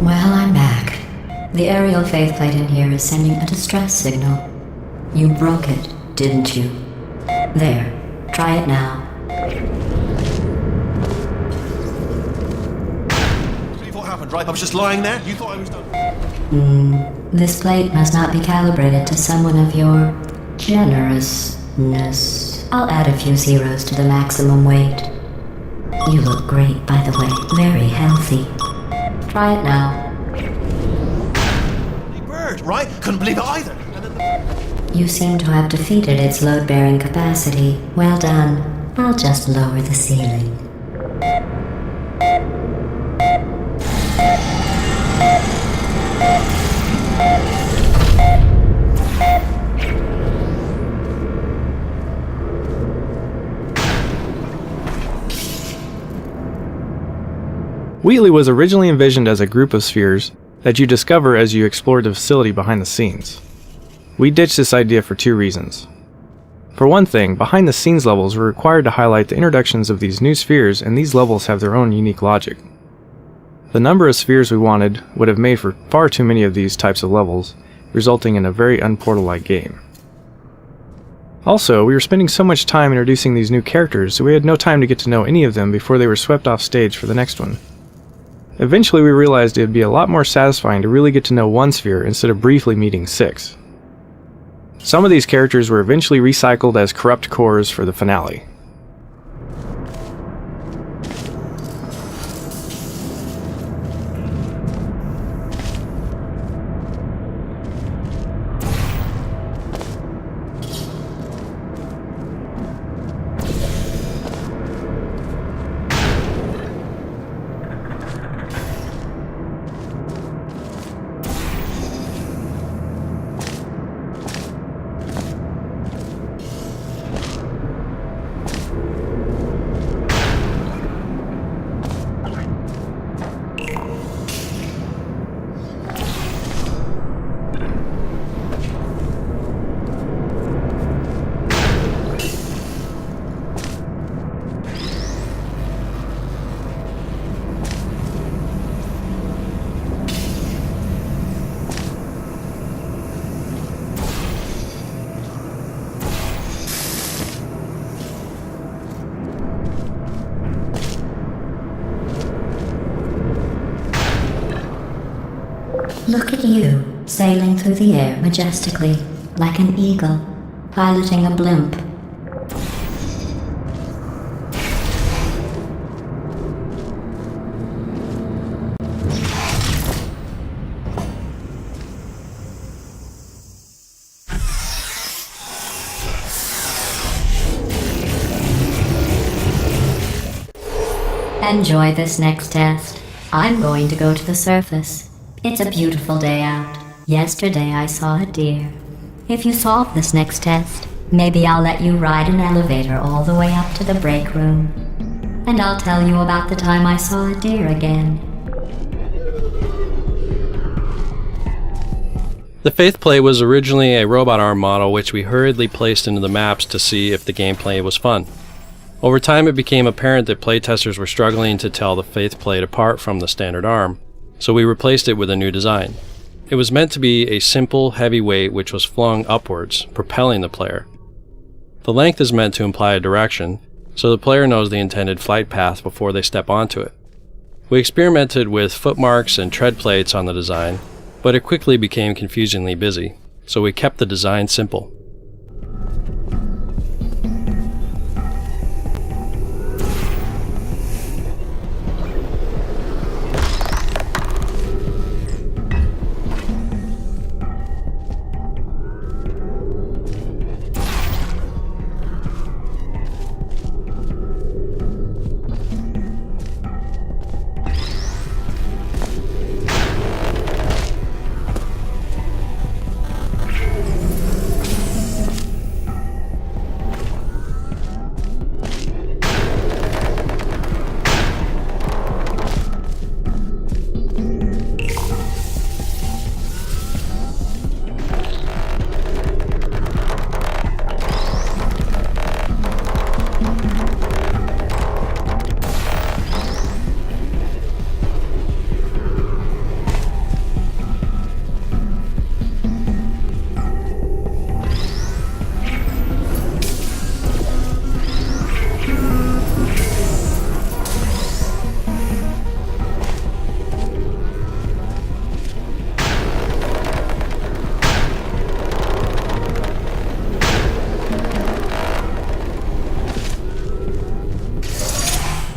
Well, I'm back. The aerial faith plate in here is sending a distress signal. You broke it, didn't you? There, try it now. Believe what happened, right? I was just lying there. You thought I was done. This plate must not be calibrated to someone of your generousness. I'll add a few zeros to the maximum weight. You look great, by the way. Very healthy. Try it now. Bird, right? Couldn't believe it either. You seem to have defeated its load-bearing capacity. Well done. I'll just lower the ceiling. Wheatley was originally envisioned as a group of spheres that you discover as you explore the facility behind the scenes. We ditched this idea for two reasons. For one thing, behind the scenes levels were required to highlight the introductions of these new spheres, and these levels have their own unique logic. The number of spheres we wanted would have made for far too many of these types of levels, resulting in a very unportal-like game. Also, we were spending so much time introducing these new characters, so we had no time to get to know any of them before they were swept off stage for the next one. Eventually we realized it would be a lot more satisfying to really get to know one sphere instead of briefly meeting 6. Some of these characters were eventually recycled as corrupt cores for the finale. Look at you, sailing through the air majestically, like an eagle, piloting a blimp. Enjoy this next test. I'm going to go to the surface. It's a beautiful day out. Yesterday I saw a deer. If you solve this next test, maybe I'll let you ride an elevator all the way up to the break room. And I'll tell you about the time I saw a deer again. The Faith Plate was originally a robot arm model which we hurriedly placed into the maps to see if the gameplay was fun. Over time it became apparent that playtesters were struggling to tell the Faith Plate apart from the standard arm, so we replaced it with a new design. It was meant to be a simple, heavy weight which was flung upwards, propelling the player. The length is meant to imply a direction, so the player knows the intended flight path before they step onto it. We experimented with footmarks and tread plates on the design, but it quickly became confusingly busy, so we kept the design simple.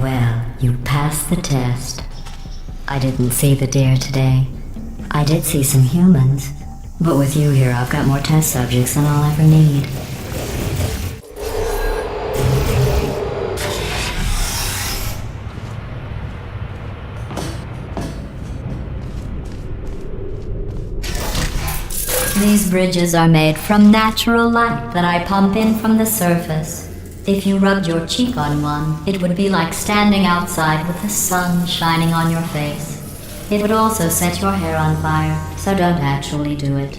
Well, you passed the test. I didn't see the deer today. I did see some humans, but with you here I've got more test subjects than I'll ever need. These bridges are made from natural light that I pump in from the surface. If you rubbed your cheek on one, it would be like standing outside with the sun shining on your face. It would also set your hair on fire, so don't actually do it.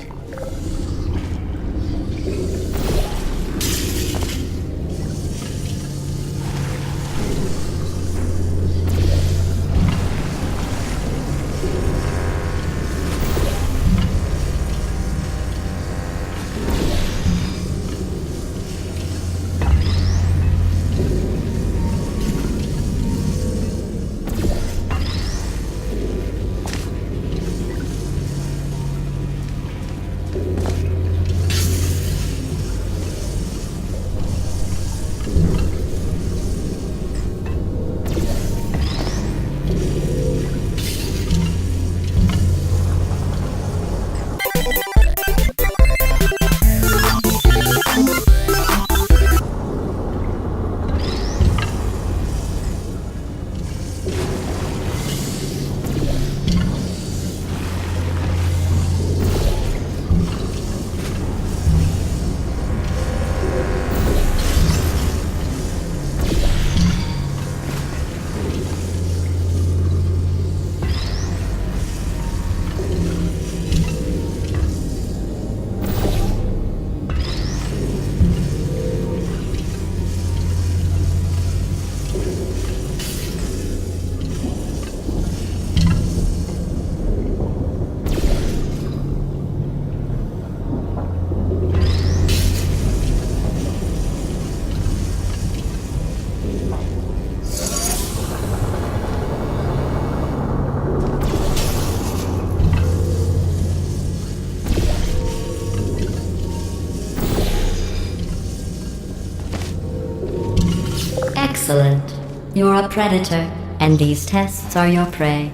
Excellent. You're a predator, and these tests are your prey.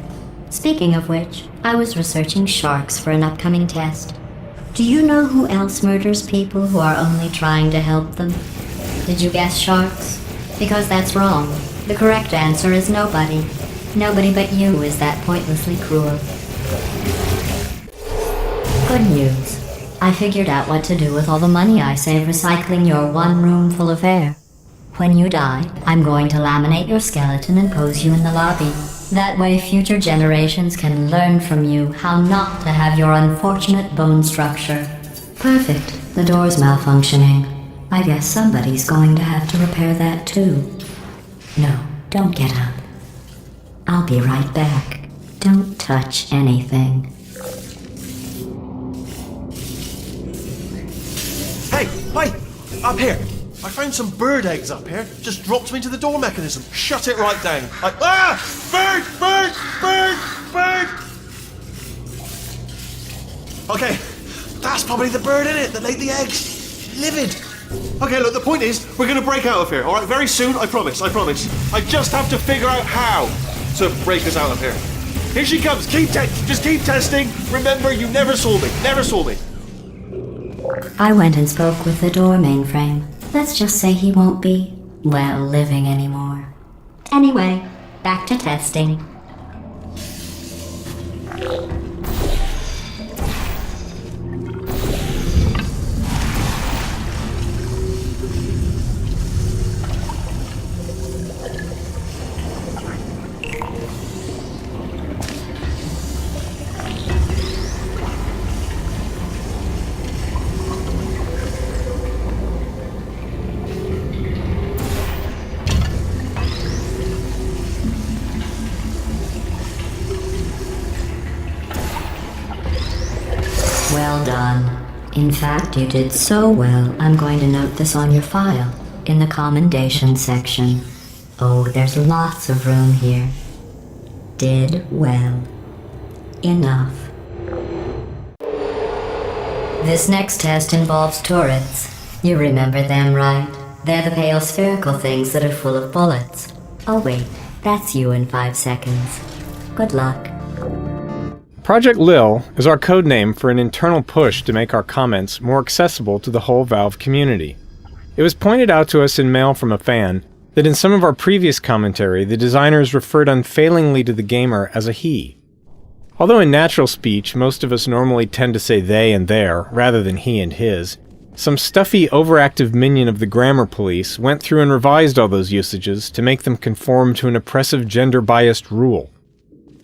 Speaking of which, I was researching sharks for an upcoming test. Do you know who else murders people who are only trying to help them? Did you guess sharks? Because that's wrong. The correct answer is nobody. Nobody but you is that pointlessly cruel. Good news. I figured out what to do with all the money I save recycling your one room full of air. When you die, I'm going to laminate your skeleton and pose you in the lobby. That way future generations can learn from you how not to have your unfortunate bone structure. Perfect. The door's malfunctioning. I guess somebody's going to have to repair that too. No, don't get up. I'll be right back. Don't touch anything. Hey, wait! Up here! I found some bird eggs up here. Just dropped them into the door mechanism. Shut it right down. Bird! Bird! Bird! Bird! Okay, that's probably the bird in it that laid the eggs. Livid. Okay, look, the point is, we're gonna break out of here, alright? Very soon, I promise. I just have to figure out how to break us out of here. Here she comes. Just keep testing. Remember, you never saw me. I went and spoke with the door mainframe. Let's just say he won't be, well, living anymore. Anyway, back to testing. Well done. In fact, you did so well, I'm going to note this on your file, in the commendation section. Oh, there's lots of room here. Did well. Enough. This next test involves turrets. You remember them, right? They're the pale spherical things that are full of bullets. Oh wait, that's you in 5 seconds. Good luck. Project Lil is our code name for an internal push to make our comments more accessible to the whole Valve community. It was pointed out to us in mail from a fan that in some of our previous commentary, the designers referred unfailingly to the gamer as a he. Although in natural speech, most of us normally tend to say they and their, rather than he and his, some stuffy, overactive minion of the grammar police went through and revised all those usages to make them conform to an oppressive gender-biased rule.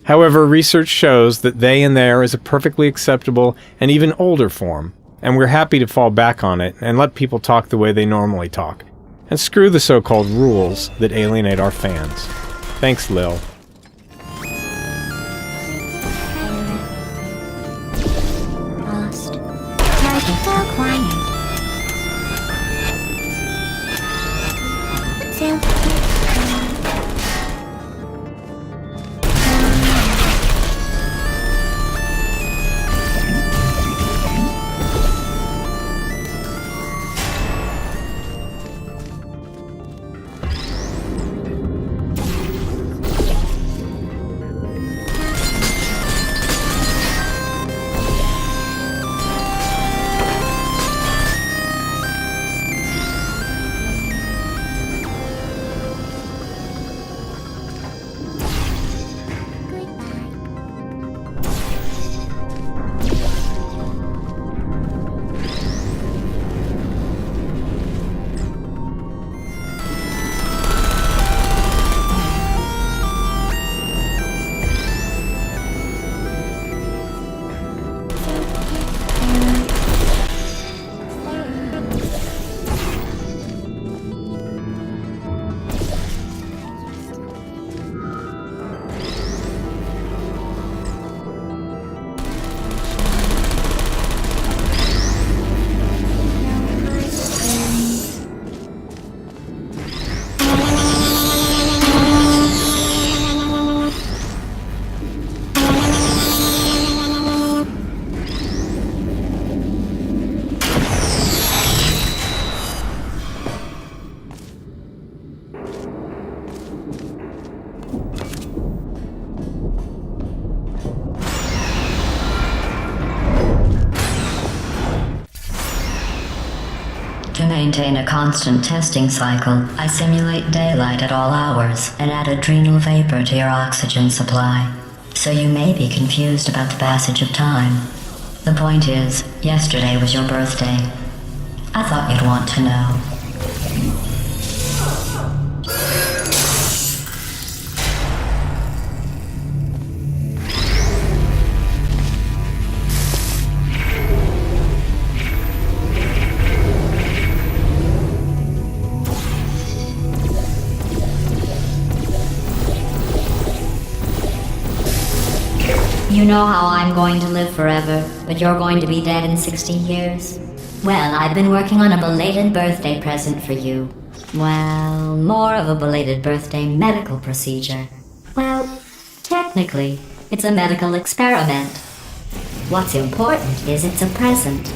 However, research shows that they and their is a perfectly acceptable and even older form, and we're happy to fall back on it and let people talk the way they normally talk, and screw the so-called rules that alienate our fans. Thanks, Lil. Lost. Target acquired. To maintain a constant testing cycle, I simulate daylight at all hours and add adrenal vapor to your oxygen supply. So you may be confused about the passage of time. The point is, yesterday was your birthday. I thought you'd want to know. You know how I'm going to live forever, but you're going to be dead in 60 years? Well, I've been working on a belated birthday present for you. Well, more of a belated birthday medical procedure. Well, technically, it's a medical experiment. What's important is it's a present.